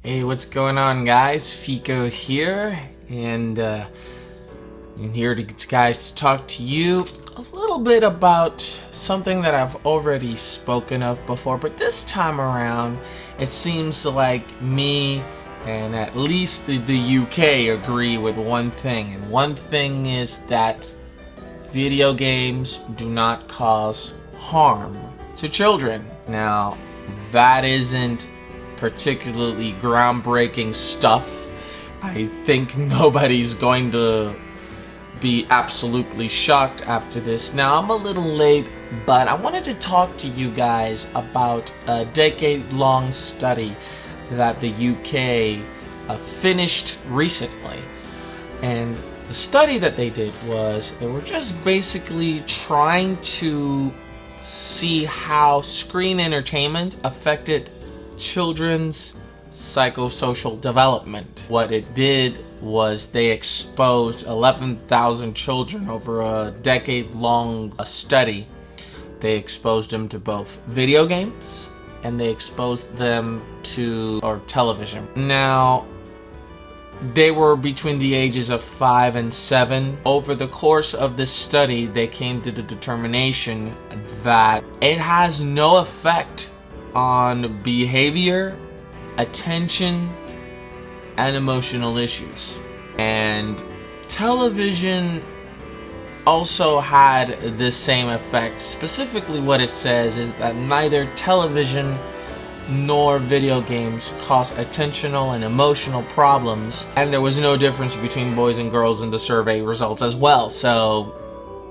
Hey, what's going on, guys? Fico here, and I'm here to talk to you a little bit about something that I've already spoken of before, but this time around, it seems like me and at least the UK agree with one thing, and one thing is that video games do not cause harm to children. Now, that isn't particularly groundbreaking stuff. I think nobody's going to be absolutely shocked after this. Now, I'm a little late, but I wanted to talk to you guys about a decade-long study that the UK finished recently. And the study that they did was they were just basically trying to see how screen entertainment affected children's psychosocial development. What it did was they exposed 11,000 children over a decade-long study. They exposed them to both video games and they exposed them to television. Now, they were between the ages of 5 and 7. Over the course of this study, they came to the determination that it has no effect on behavior, attention, and emotional issues. And television also had this same effect. Specifically, what it says is that neither television nor video games cause attentional and emotional problems, and there was no difference between boys and girls in the survey results as well. So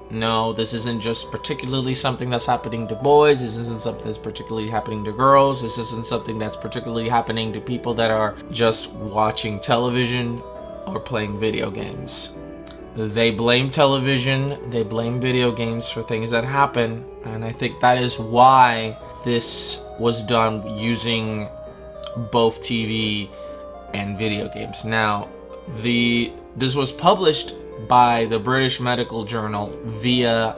no, this isn't just particularly something that's happening to boys. This isn't something that's particularly happening to girls. This isn't something that's particularly happening to people that are just watching television or playing video games. They blame television, they blame video games for things that happen, and I think that is why this was done using both TV and video games. Now, this was published by the British medical journal via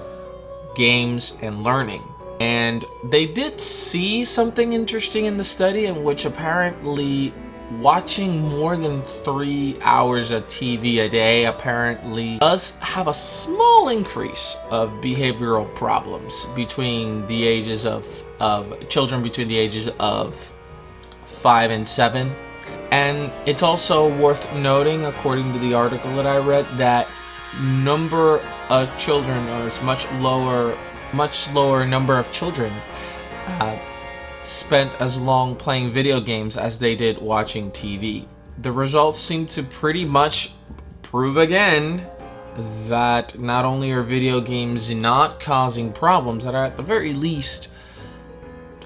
Games and Learning. And they did see something interesting in the study, in which apparently watching more than 3 hours of TV a day apparently does have a small increase of behavioral problems between the ages of children between the ages of 5 and 7. And it's also worth noting, according to the article that I read, that number of children, or is much lower number of children spent as long playing video games as they did watching TV. The results seem to pretty much prove again that not only are video games not causing problems, that are at the very least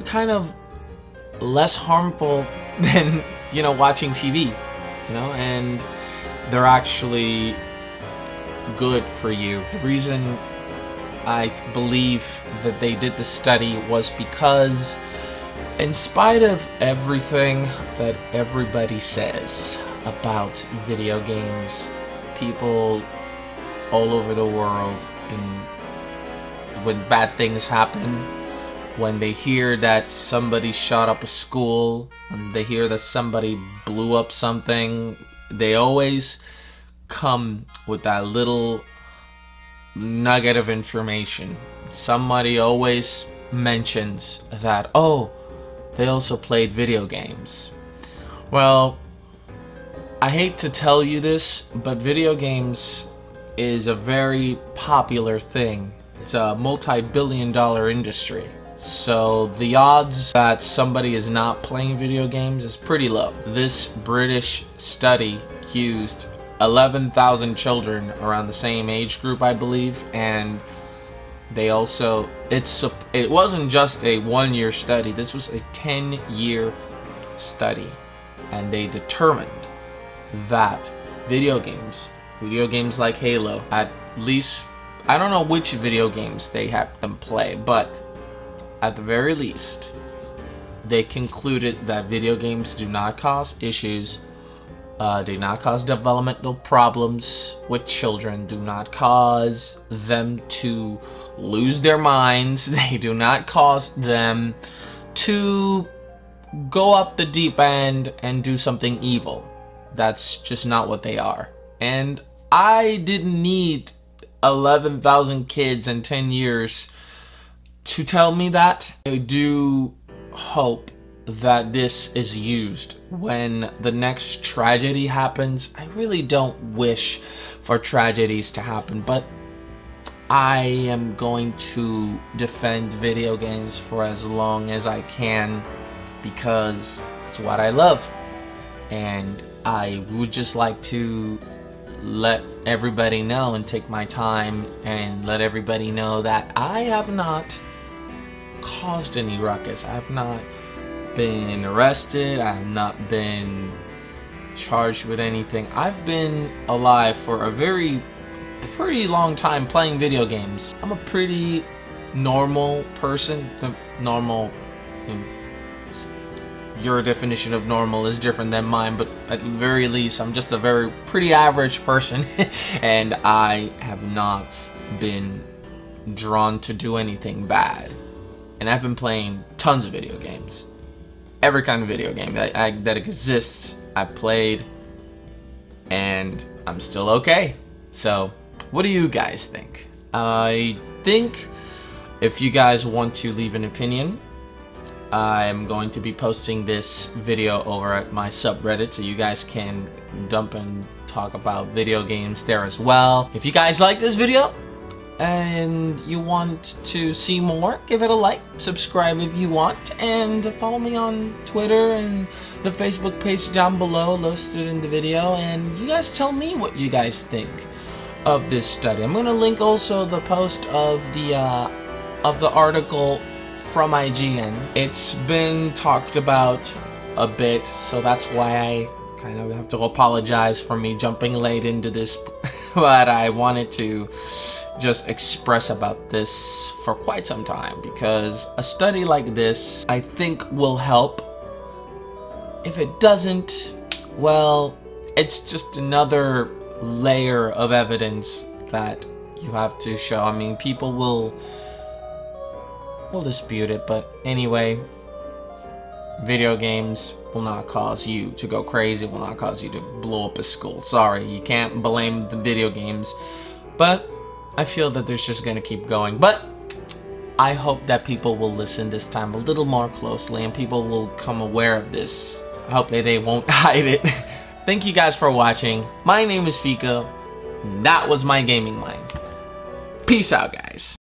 kind of less harmful than watching TV, and they're actually good for you. The reason I believe that they did the study was because, in spite of everything that everybody says about video games, people all over the world, when bad things happen, when they hear that somebody shot up a school, when they hear that somebody blew up something, they always come with that little nugget of information. Somebody always mentions that, oh, they also played video games. Well, I hate to tell you this, but video games is a very popular thing. It's a multi-billion-dollar industry. So the odds that somebody is not playing video games is pretty low. This British study used 11,000 children around the same age group, I believe, and they also, it wasn't just a 1-year study, this was a 10-year study, and they determined that video games like Halo, at least, I don't know which video games they have them play, but at the very least, they concluded that video games do not cause issues, do not cause developmental problems with children, do not cause them to lose their minds, they do not cause them to go up the deep end and do something evil. That's just not what they are. And I didn't need 11,000 kids in 10 years to tell me that. I do hope that this is used when the next tragedy happens. I really don't wish for tragedies to happen, but I am going to defend video games for as long as I can because it's what I love. And I would just like to let everybody know and take my time and let everybody know that I have not caused any ruckus. I have not been arrested. I have not been charged with anything. I've been alive for a pretty long time playing video games. I'm a pretty normal person. Normal, your definition of normal is different than mine, but at the very least, I'm just a pretty average person, and I have not been drawn to do anything bad. And I've been playing tons of video games. Every kind of video game that exists, I've played, and I'm still okay. So, what do you guys think? I think if you guys want to leave an opinion, I'm going to be posting this video over at my subreddit, so you guys can dump and talk about video games there as well. If you guys like this video and you want to see more, give it a like, subscribe if you want, and follow me on Twitter and the Facebook page down below listed in the video, and you guys tell me what you guys think of this study. I'm going to link also the post of the article from IGN. It's been talked about a bit, so that's why I kind of have to apologize for me jumping late into this, but I wanted to just express about this for quite some time because a study like this I think will help. If it doesn't, well, it's just another layer of evidence that you have to show. I mean, people will dispute it, but anyway, video games will not cause you to go crazy, will not cause you to blow up a school. Sorry, you can't blame the video games, but I feel that there's just gonna keep going. But I hope that people will listen this time a little more closely and people will become aware of this. I hope that they won't hide it. Thank you guys for watching. My name is Fico. That was my gaming mind. Peace out, guys.